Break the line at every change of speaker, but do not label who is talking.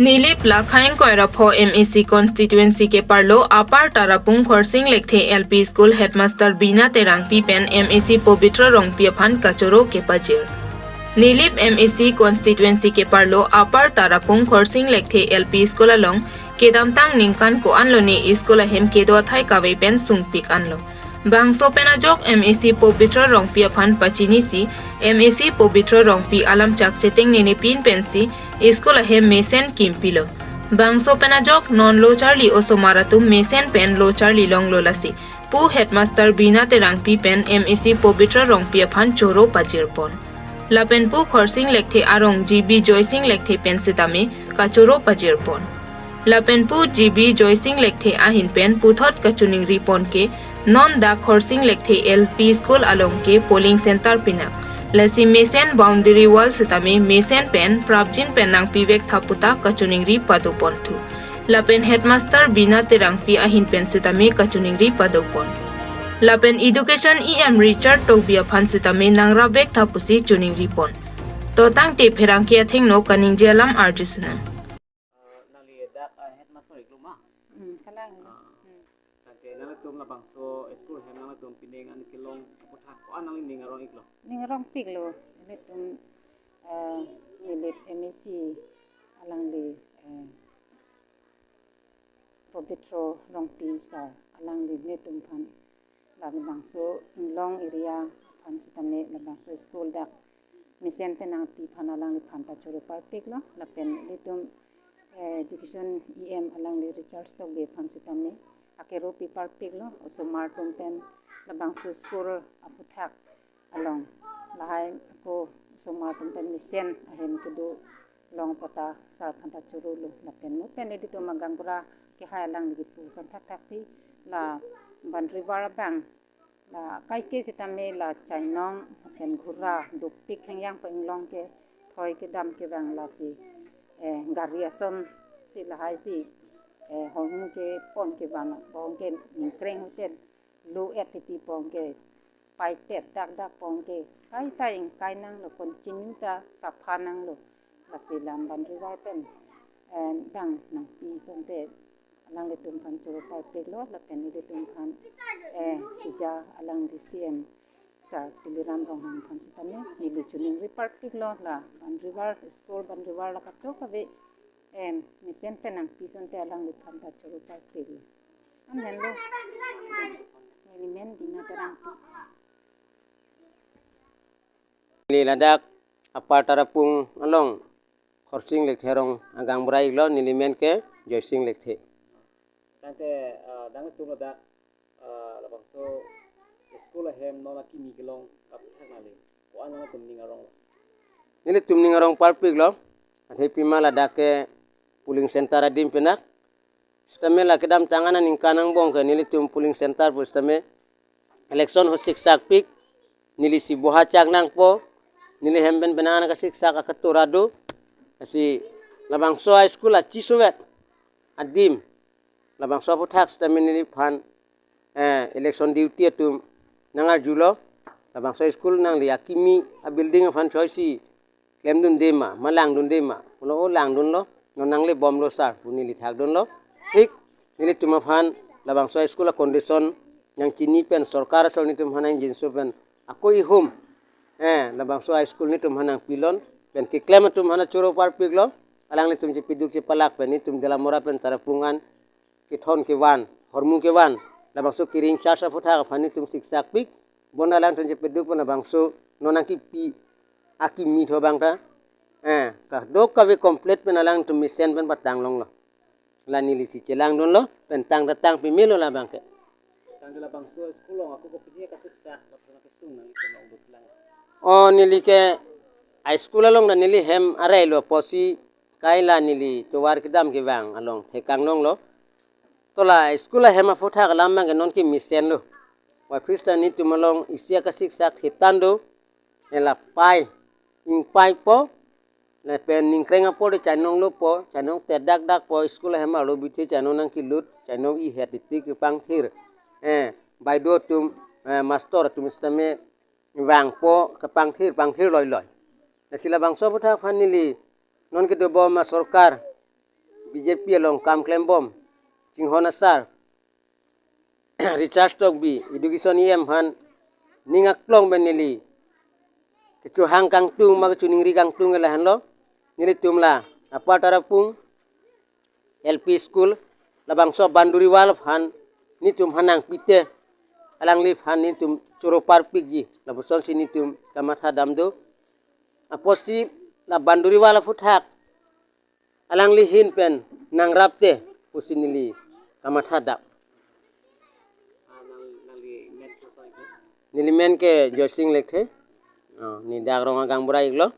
नीलिप लाखाइन कोयराफो MEC constituency के parlo apar tarapung khorsing lekhe LP school headmaster Bina Terang Pipen MEC Povitra Rongpia Phan Kachoro ke Pajir. नीलिप MEC constituency के parlo apar tarapung khorsing lekhe LP school along kedamtang ningkan ko anlo ni school hem kedo thai kawe pen sungpik anlo. Bangso penajok MEC Povitra Rongpia Phan Pachini si MEC Povitra Rongpi alam chak cheteng nini pin pensi School hem mesen kimpilo. Bangso penajok non lo charli oso maratum mesen pen lo charli long lo lasi. Pu headmaster Bina Terang pi pen MEC Povitra Rongpia Phan choro pajirpon. Lapen pu khorsing lekhe arong GB Joysing lekhe pen sitame kachoro pajirpon. Lapen pu GB Joysing lekhe ahin pen puthot kachuning ripon ke non da khorsing lekhe LP school along ke polling center pinak. Lasi mesen boundary wall sitame mesen pen prabjin pen nang pivek thaputa kachuningri padupon thu. Lapen headmaster Bina Terang pi ahin pen sitame kachuningri padupon. Lapen education EM Richard Togbia Phan sitame nang rabek thapusi chuningri pon. Totang te pherang kia theng no kaning jalam arjusna.
Ningarong piglo letum nilip MEC alang li Povitra Rongpi sa alang li netum phan labangso long area phan sitame labangso school dak misen penang pi phan alang li phan ta churu par piglo lapen letum education EM alang li Richard Stock be phan sitame akero pi par piglo oso martum pen labangso school aputhak along lahai ko soma pen misen ahem kudu long pata sar khanta churulu lapen no pen edito magangbra ke halang gi pu san thak taksi la ban river bang la kai ke sitame la chainong pen khura du pik hengyang pa inglong ke thoi ke dam ke bang la si gariason si lahai si hormu ke pon ke bang pon ke kreng hotel lu etiti pon ke pai tet dak dak pong ke kai taing kai nang lo kon chin ta sapha nang lo la silam ban riwa pen and bang nang pi son te alang le tum phan churu pai pe lo la pen le tum phan tija alang di CM sar piliram rong hang phan sitame ni lu chuning repart pik lo la ban riwa school ban riwa la ka to ka ve misen penang pi son te alang le phan ta churu pai pe lo an hen lo ni men Bina Terang pi
Ladak apar tarapung along khorsing lekhe rong agang brai lo nilimen ke joysing lekhe
tante dang tu ladak labangso school hem no la kimi gelong kap thanale ko anana tumning arong
nili tumning arong parpik lo athe pima ladak ke pooling center adim penak stame la kedam tangana ning kanang bong ke nili tum pooling center pustame election ho siksak pik nili si boha chak nang po nili hemben benana ka siksa ka katurado asi labangso high school a chisuwet adim labangso puthak stame nili phan election duty atum nangar julo labangso school nang li akimi a building phan choisi klem dun dema malang dun dema lo lang dun lo nang le bom lo sar nili thak dun lo tik nili tuma phan labangso school a condition yang chini pen sarkar sol ni tum hanang jinsu pen akoi home labangso high school ni tum hanang pilon pen ki klem tum hana choro par piglo alang le tum je piduk je palak pen ni tum dela mora pen tarapungan ki thon ki wan hormu ke wan labangso kiring cha sa photha phani tum siksak pik bona lang tum je piduk pen labangso nonang ki pi aki mi tho bang ta ka dok ka we complete pen alang tum mission pen batang long lo la ni li si chelang don lo pen tang ta tang pi melo la bang ke
tante labangso school ong aku ko pidie ka siksa ka puna ke sung nang ko maubot lang
o nili ke high school along na nili hem arai lo posi kaila nili towar kidam ke bang along thekang long lo tola school a hema photha kalam mang non ki mission lo wa christian ni tumalong isya ka siksak hitando ela pai ing pai po na pen ning krenga po de chanong lo po chanong te dak dak po school a hema lo bithi chanong nang ki lut chanong i het ti ki pang thir bai do tum master tum stame wang po ka pang thir loi loi na sila bangso photha phanili non ke do bo ma sarkar BJP long kam klembom cinghona sar recharge tok bi education em han ningak long benili kitu hang kang tung mag chuning ri kang tung la han lo nili tumla apa tarapung LP school labang so banduri walf han ni tum hanang pite alang lip han ni tum choro parpik ji labuson sini tum kamatha damdo aposi la banduri wala futhak alang li hin pen nang rapte pusinili kamatha dap nili men ke josing lekhe ni dag ronga gang burai iglo